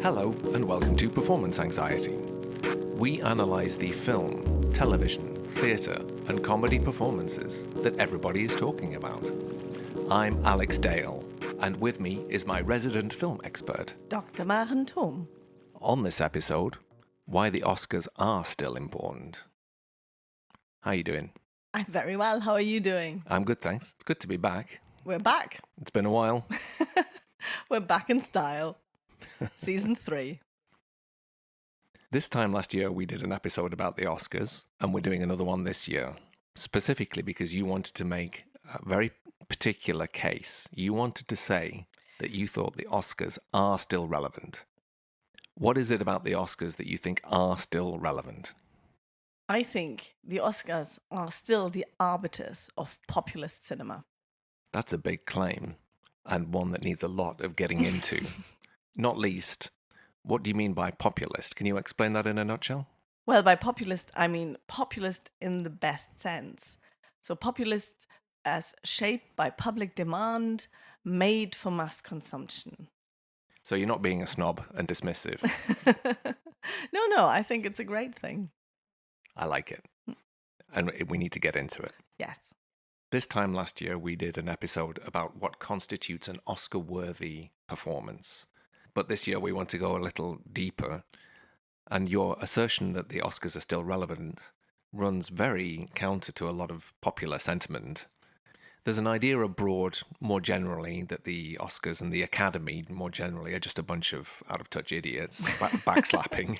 Hello and welcome to Performance Anxiety. We analyse the film, television, theatre and comedy performances that everybody is talking about. I'm Alex Dale, and with me is my resident film expert, Dr. Maren Tom. On this episode, why the Oscars are still important. How are you doing? I'm very well. How are you doing? I'm good, thanks. It's good to be back. We're back. It's been a while. We're back in style. Season 3. This time last year, we did an episode about the Oscars, and we're doing another one this year, specifically because you wanted to make a very particular case. You wanted to say that you thought the Oscars are still relevant. What is it about the Oscars that you think are still relevant? I think the Oscars are still the arbiters of populist cinema. That's a big claim, and one that needs a lot of getting into. Not least, what do you mean by populist? Can you explain that in a nutshell? Well, by populist, I mean populist in the best sense. So populist as shaped by public demand, made for mass consumption. So you're not being a snob and dismissive. No, I think it's a great thing. I like it. And we need to get into it. Yes. This time last year, we did an episode about what constitutes an Oscar-worthy performance. But this year, we want to go a little deeper. And your assertion that the Oscars are still relevant runs very counter to a lot of popular sentiment. There's an idea abroad, more generally, that the Oscars and the Academy, more generally, are just a bunch of out-of-touch idiots backslapping,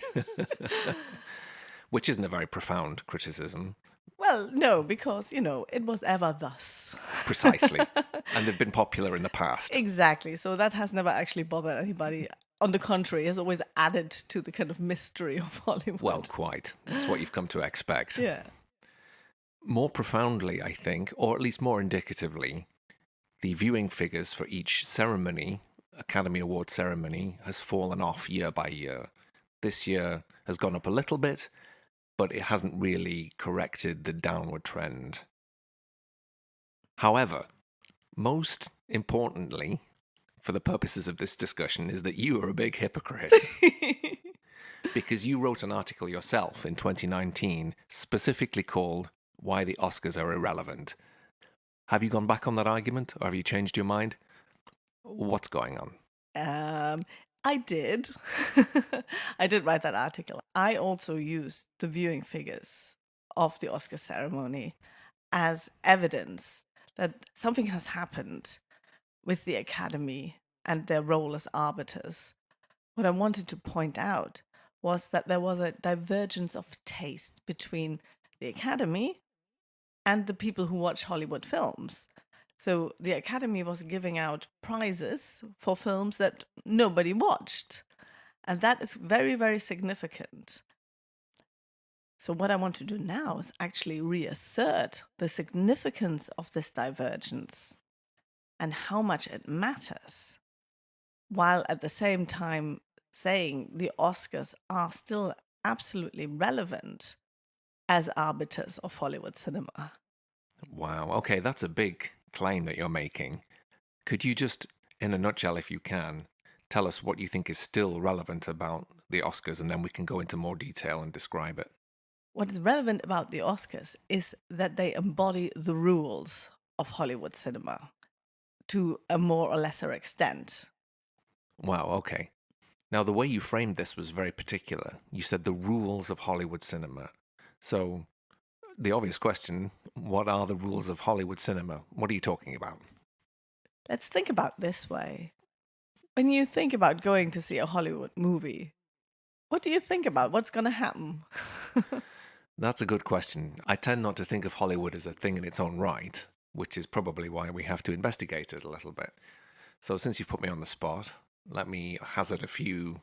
which isn't a very profound criticism. Well, no, because, it was ever thus. Precisely. And they've been popular in the past. Exactly. So that has never actually bothered anybody. On the contrary, it has always added to the kind of mystery of Hollywood. Well, quite. That's what you've come to expect. Yeah. More profoundly, I think, or at least more indicatively, the viewing figures for each ceremony, Academy Award ceremony, has fallen off year by year. This year has gone up a little bit, but it hasn't really corrected the downward trend. However, most importantly, for the purposes of this discussion, is that you are a big hypocrite. Because you wrote an article yourself in 2019 specifically called Why the Oscars Are Irrelevant. Have you gone back on that argument, or have you changed your mind? What's going on? I did. I did write that article. I also used the viewing figures of the Oscar ceremony as evidence that something has happened with the Academy and their role as arbiters. What I wanted to point out was that there was a divergence of taste between the Academy and the people who watch Hollywood films. So the Academy was giving out prizes for films that nobody watched. And that is very, very significant. So what I want to do now is actually reassert the significance of this divergence and how much it matters, while at the same time saying the Oscars are still absolutely relevant as arbiters of Hollywood cinema. Wow, okay, that's a big claim that you're making. Could you just, in a nutshell, if you can, tell us what you think is still relevant about the Oscars, and then we can go into more detail and describe it? What is relevant about the Oscars is that they embody the rules of Hollywood cinema to a more or lesser extent. Wow, okay. Now, the way you framed this was very particular. You said the rules of Hollywood cinema. So, the obvious question, what are the rules of Hollywood cinema? What are you talking about? Let's think about it this way. When you think about going to see a Hollywood movie, what do you think about? What's going to happen? That's a good question. I tend not to think of Hollywood as a thing in its own right, which is probably why we have to investigate it a little bit. So since you've put me on the spot, let me hazard a few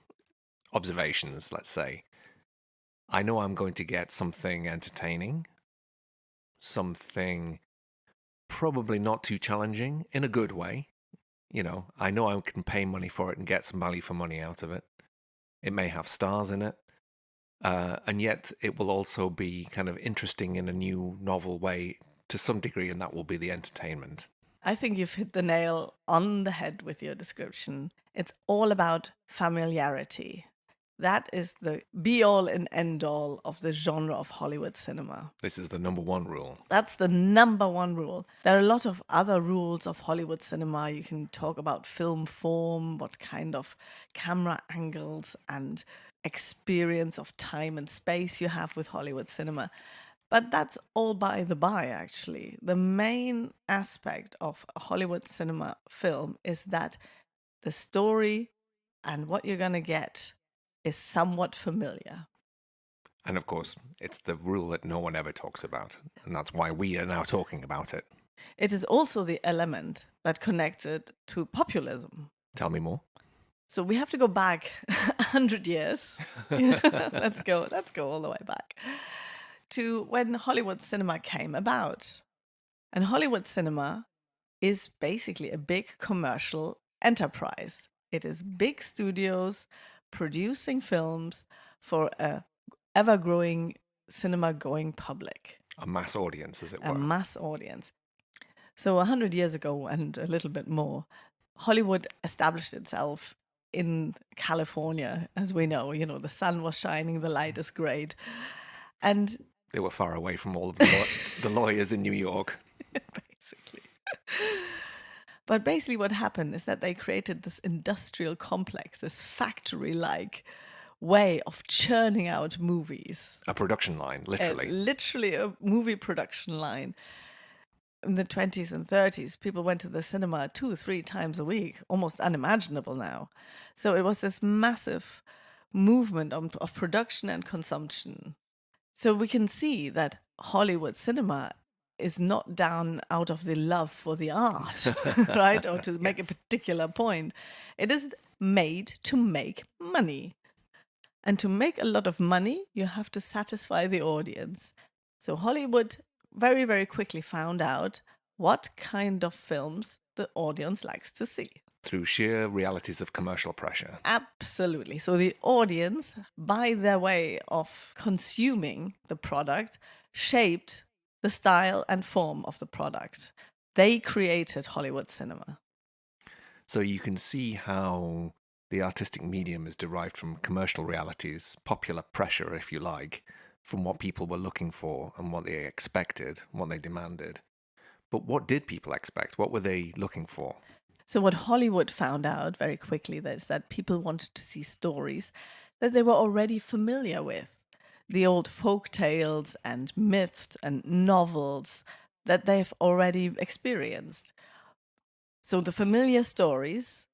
observations, let's say. I know I'm going to get something entertaining, something probably not too challenging in a good way. I know I can pay money for it and get some value for money out of it. It may have stars in it. And yet it will also be kind of interesting in a new, novel way to some degree, and that will be the entertainment. I think you've hit the nail on the head with your description. It's all about familiarity. That is the be all and end all of the genre of Hollywood cinema. This is the number one rule. That's the number one rule. There are a lot of other rules of Hollywood cinema. You can talk about film form, what kind of camera angles and experience of time and space you have with Hollywood cinema. But that's all by the by, actually. The main aspect of a Hollywood cinema film is that the story and what you're going to get is somewhat familiar. And of course, it's the rule that no one ever talks about. And that's why we are now talking about it. It is also the element that connects it to populism. Tell me more. So we have to go back 100 years. Let's go all the way back to when Hollywood cinema came about. And Hollywood cinema is basically a big commercial enterprise. It is big studios producing films for a ever-growing cinema-going public. A mass audience, as it were. A mass audience. So 100 years ago and a little bit more, Hollywood established itself in California, as we know. You know, the sun was shining, the light is great. And they were far away from all of the lawyers in New York. Basically. But basically what happened is that they created this industrial complex, this factory-like way of churning out movies. A production line, literally. Literally a movie production line. In the 20s and 30s, people went to the cinema 2 or 3 times a week, almost unimaginable now. So it was this massive movement of production and consumption. So we can see that Hollywood cinema is not done out of the love for the art, right? Or to make a particular point. It is made to make money. And to make a lot of money, you have to satisfy the audience. So Hollywood very, very quickly found out what kind of films the audience likes to see. Through sheer realities of commercial pressure. Absolutely. So the audience, by their way of consuming the product, shaped the style and form of the product. They created Hollywood cinema. So you can see how the artistic medium is derived from commercial realities, popular pressure, if you like, from what people were looking for and what they expected, what they demanded. But what did people expect? What were they looking for? So what Hollywood found out very quickly is that people wanted to see stories that they were already familiar with. The old folk tales and myths and novels that they've already experienced. So the familiar stories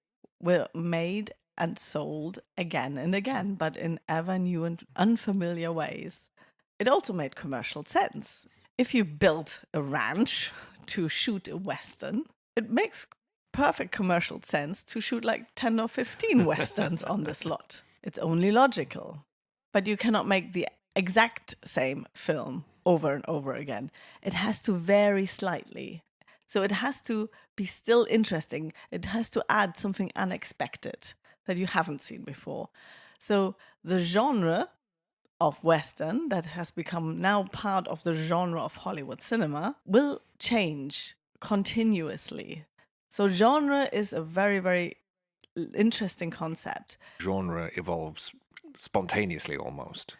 were made and sold again and again, but in ever new and unfamiliar ways. It also made commercial sense. If you built a ranch to shoot a Western, it makes perfect commercial sense to shoot like 10 or 15 Westerns on this lot. It's only logical. But you cannot make the exact same film over and over again. It has to vary slightly. So it has to be still interesting. It has to add something unexpected that you haven't seen before. So the genre of Western that has become now part of the genre of Hollywood cinema will change continuously. So genre is a very, very interesting concept. Genre evolves spontaneously almost.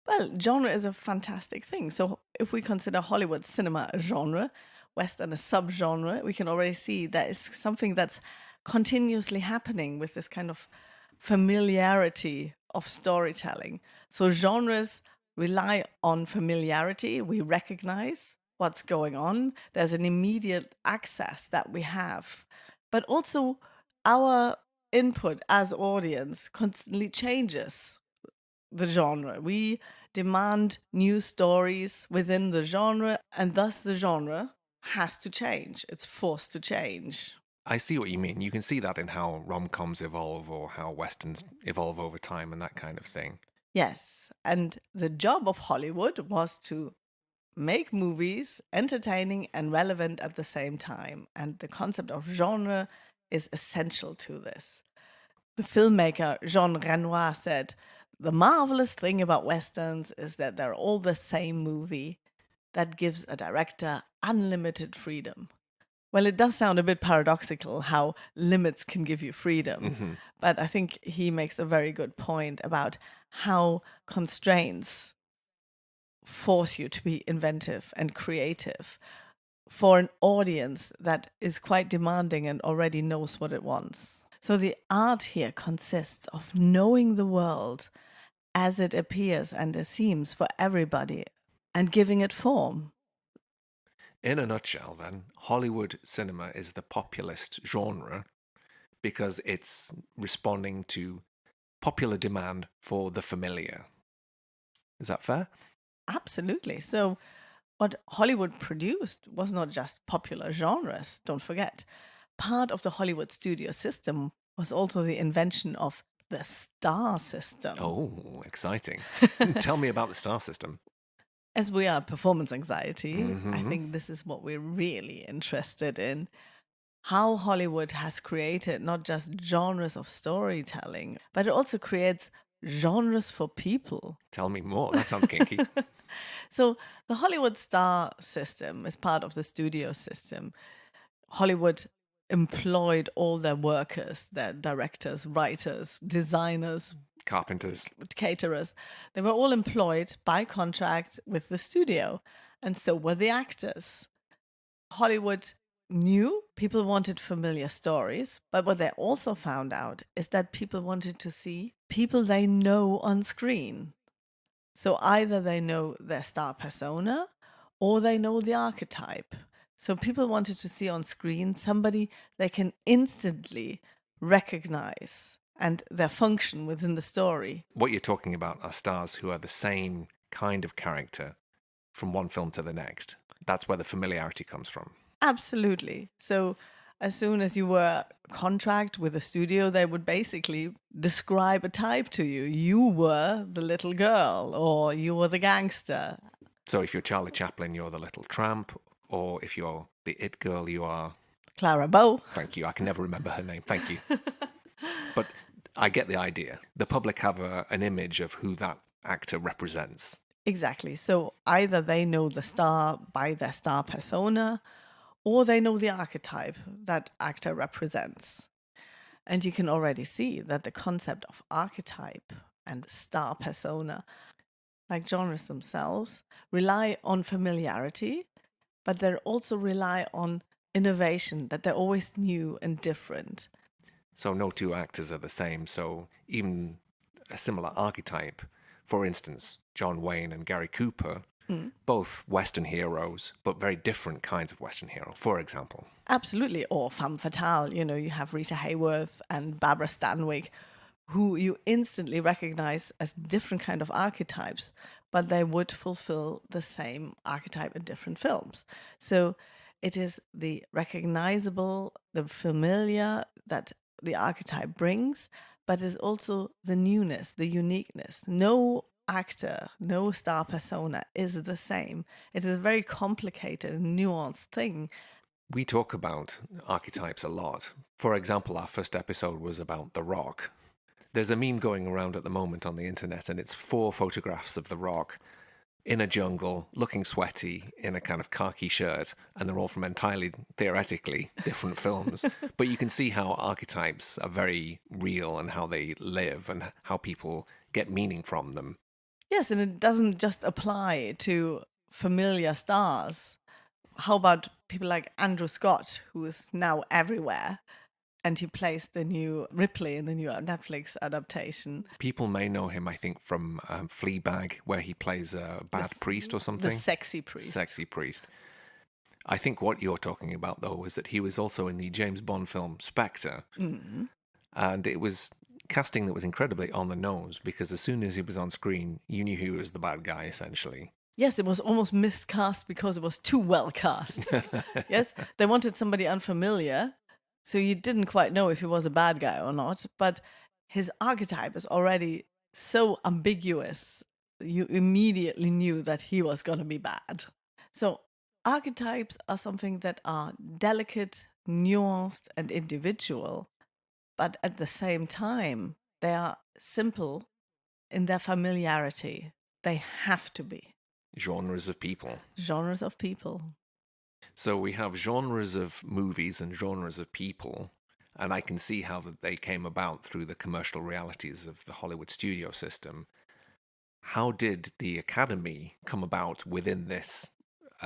Well, genre is a fantastic thing. So if we consider Hollywood cinema a genre, Western a subgenre, we can already see that is something that's continuously happening with this kind of familiarity of storytelling. So genres rely on familiarity. We recognize what's going on. There's an immediate access that we have. But also our input as audience constantly changes the genre. We demand new stories within the genre, and thus the genre has to change. It's forced to change. I see what you mean. You can see that in how rom-coms evolve or how Westerns evolve over time and that kind of thing. Yes, and the job of Hollywood was to make movies entertaining and relevant at the same time. And the concept of genre is essential to this. The filmmaker Jean Renoir said, "The marvelous thing about Westerns is that they're all the same movie that gives a director unlimited freedom." Well, it does sound a bit paradoxical how limits can give you freedom. Hmm. But I think he makes a very good point about how constraints force you to be inventive and creative for an audience that is quite demanding and already knows what it wants. So the art here consists of knowing the world as it appears and it seems for everybody and giving it form. In a nutshell, then, Hollywood cinema is the populist genre because it's responding to popular demand for the familiar. Is that fair? Absolutely. So what Hollywood produced was not just popular genres, don't forget. Part of the Hollywood studio system was also the invention of the star system. Oh, exciting. Tell me about the star system. As we are performance anxiety, I Hmm. think this is what we're really interested in. How Hollywood has created not just genres of storytelling, but it also creates genres for people. Tell me more. That sounds kinky. So the Hollywood star system is part of the studio system. Hollywood employed all their workers, their directors, writers, designers, Carpenters. caterers. They were all employed by contract with the studio, and so were the actors. Hollywood knew people wanted familiar stories, but what they also found out is that people wanted to see people they know on screen. So either they know their star persona or they know the archetype. So people wanted to see on screen somebody they can instantly recognize and their function within the story. What you're talking about are stars who are the same kind of character from one film to the next. That's where the familiarity comes from. Absolutely. So as soon as you were contract with a studio, they would basically describe a type to you. You were the little girl or you were the gangster. So if you're Charlie Chaplin, you're the little tramp, or if you're the it girl, you are. Clara Bow. Thank you. I can never remember her name. Thank you. But I get the idea. The public have an image of who that actor represents. Exactly. So either they know the star by their star persona or they know the archetype that actor represents. And you can already see that the concept of archetype and star persona, like genres themselves, rely on familiarity, but they also rely on innovation, that they're always new and different. So no two actors are the same. So even a similar archetype, for instance, John Wayne and Gary Cooper, Mm. both Western heroes, but very different kinds of Western hero, for example. Absolutely. Or femme fatale, you have Rita Hayworth and Barbara Stanwyck, who you instantly recognize as different kind of archetypes, but they would fulfill the same archetype in different films. So it is the recognizable, the familiar that the archetype brings, but it's also the newness, the uniqueness. No actor, no star persona is the same. It is a very complicated and nuanced thing. We talk about archetypes a lot. For example, our first episode was about The Rock. There's a meme going around at the moment on the internet, and it's 4 photographs of The Rock in a jungle, looking sweaty, in a kind of khaki shirt, and they're all from entirely, theoretically, different films. But you can see how archetypes are very real and how they live and how people get meaning from them. Yes, and it doesn't just apply to familiar stars. How about people like Andrew Scott, who is now everywhere, and he plays the new Ripley in the new Netflix adaptation, People may know him, I think, from Fleabag, where he plays a bad priest or the something. sexy priest. Sexy priest. I think what you're talking about, though, is that he was also in the James Bond film Spectre. Mhm. And it was casting that was incredibly on the nose because as soon as he was on screen, you knew he was the bad guy, essentially. Yes, it was almost miscast because it was too well cast. Yes, they wanted somebody unfamiliar, so you didn't quite know if he was a bad guy or not, but his archetype is already so ambiguous, you immediately knew that he was going to be bad. So, archetypes are something that are delicate, nuanced, and individual, but at the same time, they are simple in their familiarity. They have to be Genres of people. genres of people. So we have genres of movies and genres of people, and I can see how that they came about through the commercial realities of the Hollywood studio system. How did the Academy come about within this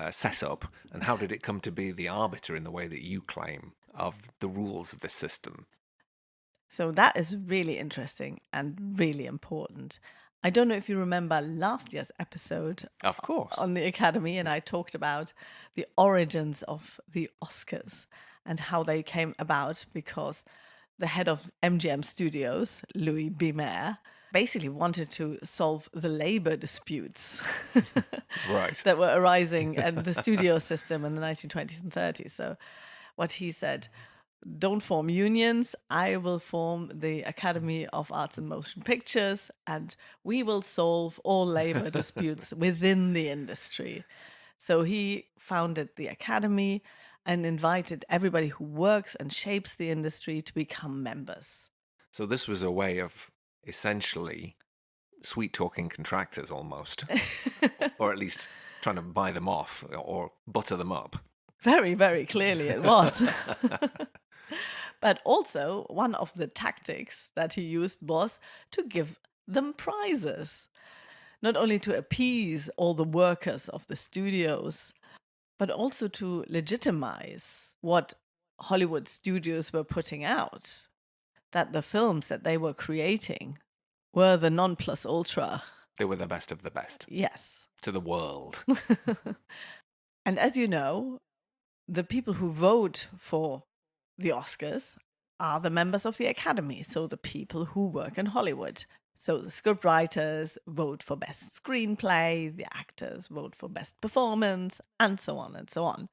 setup, and how did it come to be the arbiter in the way that you claim of the rules of this system? So that is really interesting and really important. I don't know if you remember last year's episode Of course. on the Academy, and I talked about the origins of the Oscars and how they came about because the head of MGM Studios, Louis B. Mayer, basically wanted to solve the labor disputes Right. that were arising in the studio system in the 1920s and 30s. So, what he said, don't form unions. I will form the Academy of Arts and Motion Pictures, and we will solve all labor disputes within the industry. So he founded the Academy and invited everybody who works and shapes the industry to become members. So this was a way of essentially sweet talking contractors almost, or at least trying to buy them off or butter them up. Very, very clearly it was. But also, one of the tactics that he used was to give them prizes, not only to appease all the workers of the studios, but also to legitimize what Hollywood studios were putting out, that the films that they were creating were the non plus ultra. They were the best of the best Yes. to the world. And as you know, the people who vote for the Oscars are the members of the Academy, so the people who work in Hollywood. So the script writers vote for best screenplay, the actors vote for best performance, and so on and so on.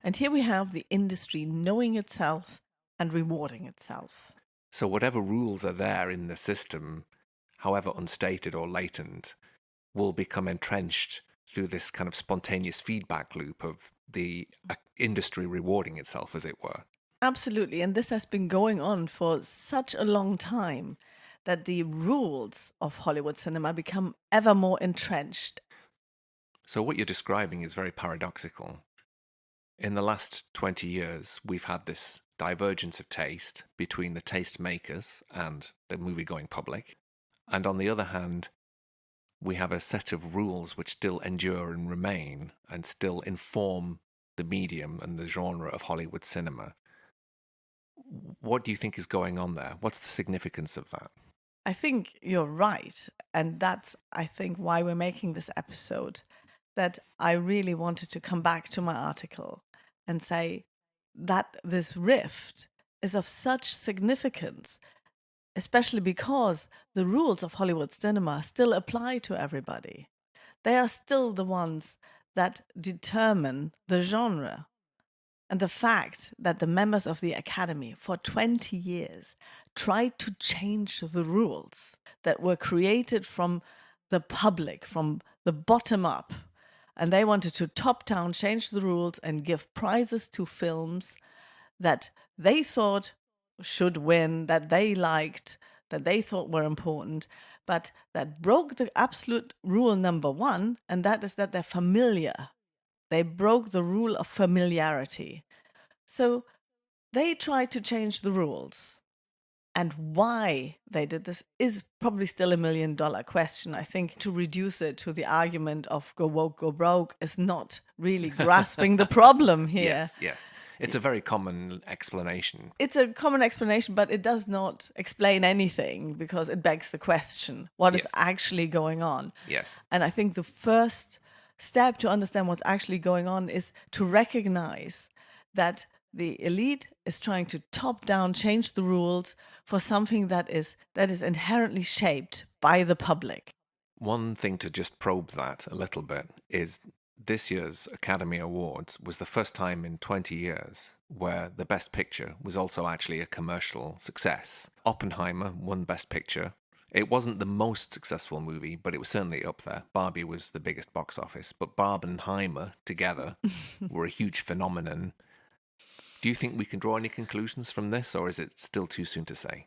And here we have the industry knowing itself and rewarding itself. So whatever rules are there in the system, however unstated or latent, will become entrenched through this kind of spontaneous feedback loop of the industry rewarding itself, as it were. Absolutely. And this has been going on for such a long time that the rules of Hollywood cinema become ever more entrenched. So what you're describing is very paradoxical. In the last 20 years, we've had this divergence of taste between the taste makers and the movie-going public. And on the other hand, we have a set of rules which still endure and remain and still inform the medium and the genre of Hollywood cinema. What do you think is going on there? What's the significance of that? I think you're right. And that's, I think, why we're making this episode. That I really wanted to come back to my article and say that this rift is of such significance, especially because the rules of Hollywood cinema still apply to everybody. They are still the ones that determine the genre. And the fact that the members of the Academy for 20 years tried to change the rules that were created from the public, from the bottom up, and they wanted to top down change the rules and give prizes to films that they thought should win, that they liked, that they thought were important, but that broke the absolute rule number one, and that is that they're familiar. They broke the rule of familiarity. So they tried to change the rules. And why they did this is probably still $1 million question. I think to reduce it to the argument of go woke, go broke is not really grasping the problem here. Yes. It's a very common explanation. It's a common explanation, but it does not explain anything because it begs the question, what is Yes. actually going on? Yes. And I think the first step to understand what's actually going on is to recognize that the elite is trying to top down change the rules for something that is inherently shaped by the public. One thing to just probe that a little bit is this year's Academy Awards was the first time in 20 years where the Best Picture was also actually a commercial success. Oppenheimer won Best Picture. It wasn't the most successful movie, but it was certainly up there. Barbie was the biggest box office, but Barbenheimer together were a huge phenomenon. Do you think we can draw any conclusions from this, or is it still too soon to say?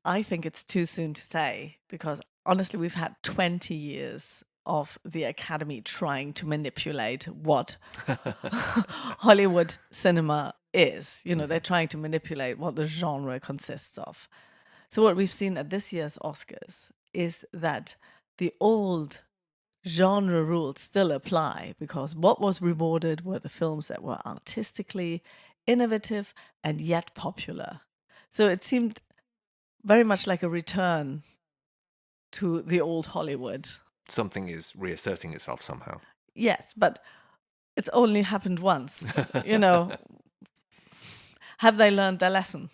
I think it's too soon to say because honestly, we've had 20 years of the Academy trying to manipulate what Hollywood cinema is. You know, they're trying to manipulate what the genre consists of. So what we've seen at this year's Oscars is that the old genre rules still apply, because what was rewarded were the films that were artistically innovative and yet popular. So it seemed very much like a return to the old Hollywood. Something is reasserting itself somehow. Yes, but it's only happened once. You know, have they learned their lesson?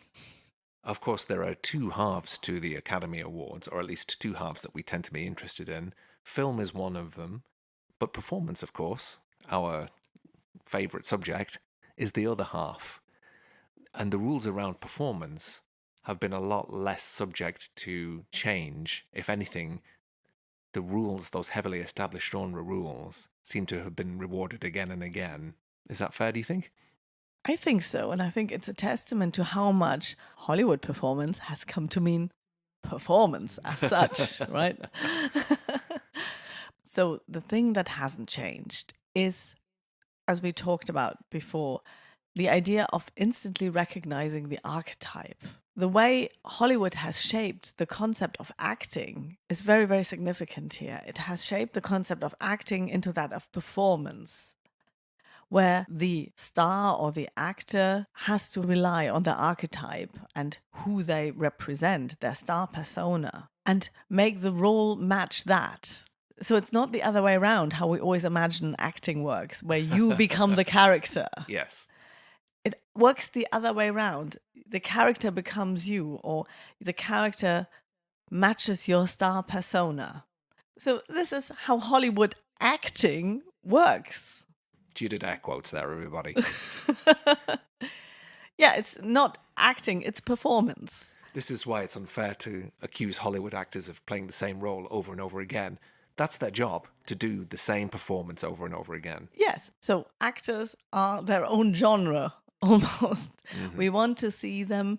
Of course, there are two halves to the Academy Awards, or at least two halves that we tend to be interested in. Film is one of them, but performance, of course, our favourite subject, is the other half. And the rules around performance have been a lot less subject to change. If anything, the rules, those heavily established genre rules, seem to have been rewarded again and again. Is that fair, do you think? I think so. And I think it's a testament to how much Hollywood performance has come to mean performance as such, right? So the thing that hasn't changed is, as we talked about before, the idea of instantly recognizing the archetype. The way Hollywood has shaped the concept of acting is very, very significant here. It has shaped the concept of acting into that of performance, where the star or the actor has to rely on the archetype and who they represent, their star persona, and make the role match that. So it's not the other way around, how we always imagine acting works, where you become the character. Yes. It works the other way around. The character becomes you, or the character matches your star persona. So this is how Hollywood acting works. You did air quotes there, everybody. Yeah, it's not acting, it's performance. This is why it's unfair to accuse Hollywood actors of playing the same role over and over again. That's their job, to do the same performance over and over again. Yes, so actors are their own genre, almost. We want to see them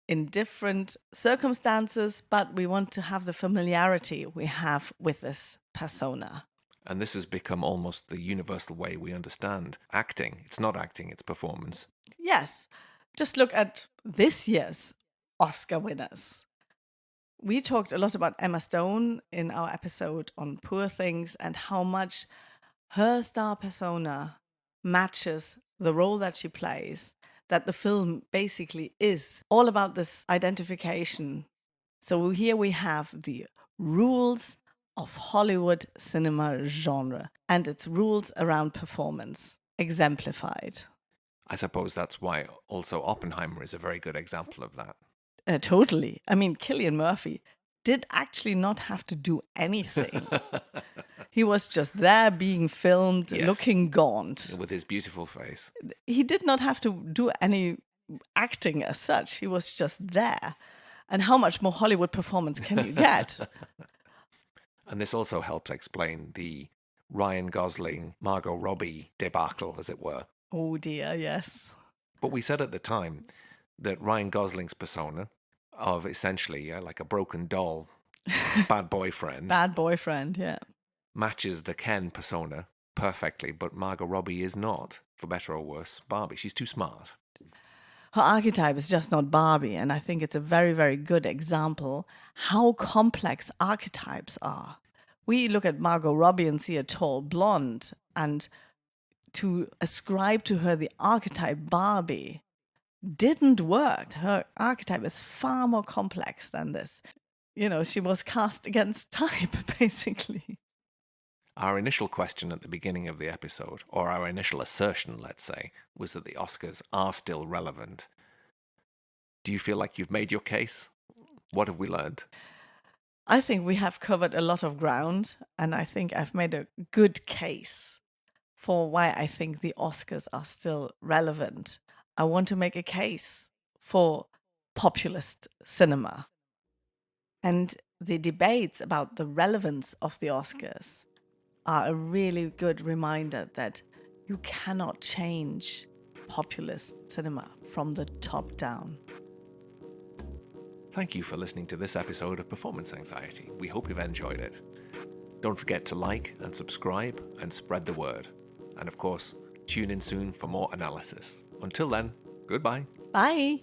in different circumstances, but we want to have the familiarity we have with this persona. And this has become almost the universal way we understand acting. It's not acting, it's performance. Yes, just look at this year's Oscar winners. We talked a lot about Emma Stone in our episode on Poor Things and how much her star persona matches the role that she plays, that the film basically is all about this identification. So here we have the rules of Hollywood cinema genre and its rules around performance exemplified. I suppose that's why also Oppenheimer is a very good example of that. Totally. I mean, Cillian Murphy did actually not have to do anything. He was just there being filmed, Yes. looking gaunt. With his beautiful face. He did not have to do any acting as such. He was just there. And how much more Hollywood performance can you get? And this also helps explain the Ryan Gosling, Margot Robbie debacle, as it were. Oh dear, yes. But we said at the time that Ryan Gosling's persona of essentially like a broken doll, bad boyfriend, Bad boyfriend, yeah. matches the Ken persona perfectly, but Margot Robbie is not, for better or worse, Barbie. She's too smart. Her archetype is just not Barbie, and I think it's a very, very good example how complex archetypes are. We look at Margot Robbie and see a tall blonde, and to ascribe to her the archetype Barbie didn't work. Her archetype is far more complex than this. You know, she was cast against type, basically. Our initial question at the beginning of the episode, or our initial assertion, let's say, was that the Oscars are still relevant. Do you feel like you've made your case? What have we learned? I think we have covered a lot of ground, and I think I've made a good case for why I think the Oscars are still relevant. I want to make a case for populist cinema. And the debates about the relevance of the Oscars are a really good reminder that you cannot change populist cinema from the top down. Thank you for listening to this episode of Performance Anxiety. We hope you've enjoyed it. Don't forget to like and subscribe and spread the word. And of course, tune in soon for more analysis. Until then, goodbye. Bye.